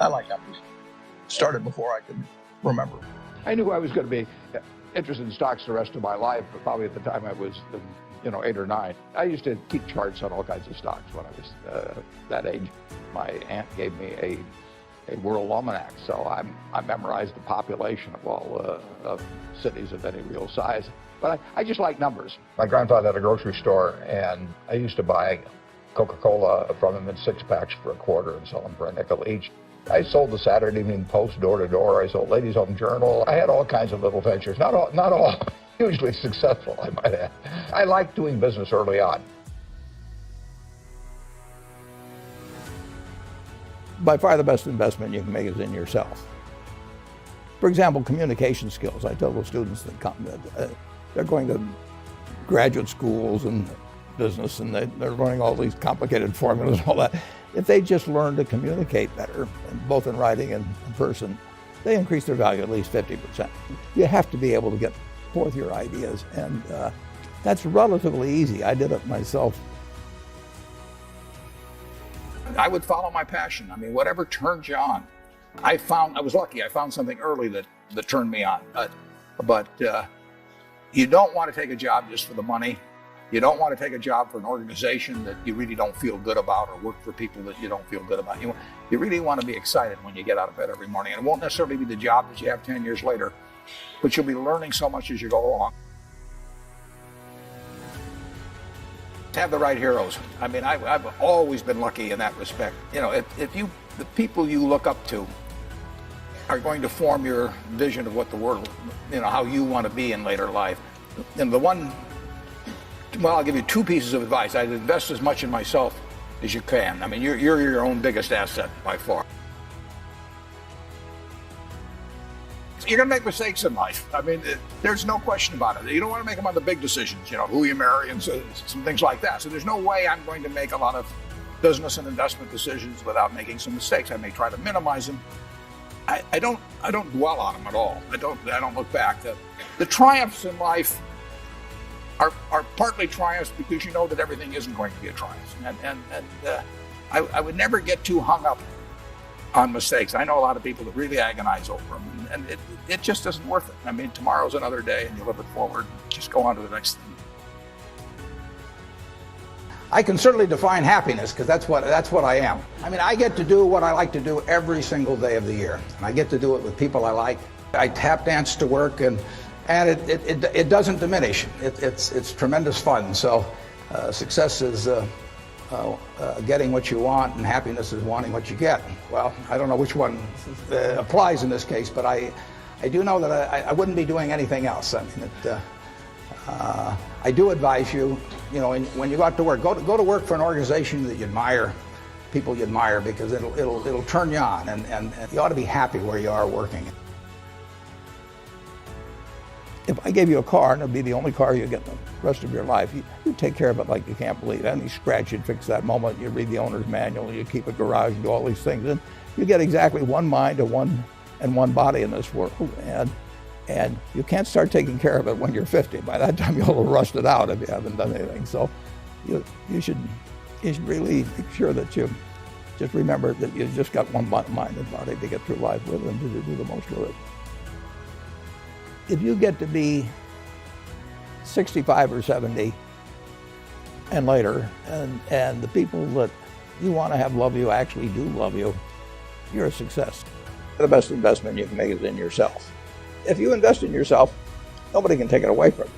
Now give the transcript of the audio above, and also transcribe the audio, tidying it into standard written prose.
I like numbers. Started before I could remember. I knew I was going to be interested in stocks the rest of my life, but probably at the time I was, 8 or 9. I used to keep charts on all kinds of stocks when I was that age. My aunt gave me a world almanac, so I memorized the population of all of cities of any real size. But I just like numbers. My grandfather had a grocery store, and I used to buy Coca-Cola from him in 6-packs for $0.25 and sell them for $0.05 each. I sold the Saturday Evening Post door to door. I sold Ladies Home Journal. I had all kinds of little ventures, not all hugely successful, I might add. I liked doing business early on. By far the best investment you can make is in yourself. For example, communication skills. I tell the students that come that they're going to graduate schools and business, and they're learning all these complicated formulas and all that. If they just learn to communicate better, both in writing and in person, they increase their value at least 50%. You have to be able to get forth your ideas, and that's relatively easy. I did it myself. I would follow my passion. I mean, whatever turns you on. I was lucky. I found something early that turned me on. But you don't want to take a job just for the money. You don't want to take a job for an organization that you really don't feel good about, or work for people that you don't feel good about. You really want to be excited when you get out of bed every morning. And it won't necessarily be the job that you have 10 years later, but you'll be learning so much as you go along. Have the right heroes. I mean, I've always been lucky in that respect. If the people you look up to are going to form your vision of what the world, how you want to be in later life. And I'll give you 2 pieces of advice. I'd invest as much in myself as you can. I mean, you're your own biggest asset by far. You're going to make mistakes in life. I mean, there's no question about it. You don't want to make them on the big decisions, who you marry and some things like that. So there's no way I'm going to make a lot of business and investment decisions without making some mistakes. I may try to minimize them. I don't dwell on them at all. I don't look back. The triumphs in life are partly triumphs because you know that everything isn't going to be a triumph. And I would never get too hung up on mistakes. I know a lot of people that really agonize over them, and it just isn't worth it. I mean, tomorrow's another day, and you live it forward. Just go on to the next thing. I can certainly define happiness, because that's what I am. I mean, I get to do what I like to do every single day of the year, and I get to do it with people I like. I tap dance to work, and it doesn't diminish. It's tremendous fun. So success is getting what you want, and happiness is wanting what you get. Well, I don't know which one applies in this case, but I do know that I wouldn't be doing anything else. I mean, I do advise you, when you go out to work, go to work for an organization that you admire, people you admire, because it'll turn you on, and you ought to be happy where you are working. If I gave you a car, and it'd be the only car you get the rest of your life, you take care of it like you can't believe it. Any scratch, you'd fix that moment. You read the owner's manual, you keep a garage, and do all these things. And you get exactly one mind and one body in this world. And you can't start taking care of it when you're 50. By that time, you'll have rusted out if you haven't done anything. So you should really make sure that you just remember that you just got one mind and body to get through life with, and to do the most with it. If you get to be 65 or 70 and later, and the people that you want to have love you actually do love you, you're a success. The best investment you can make is in yourself. If you invest in yourself, nobody can take it away from you.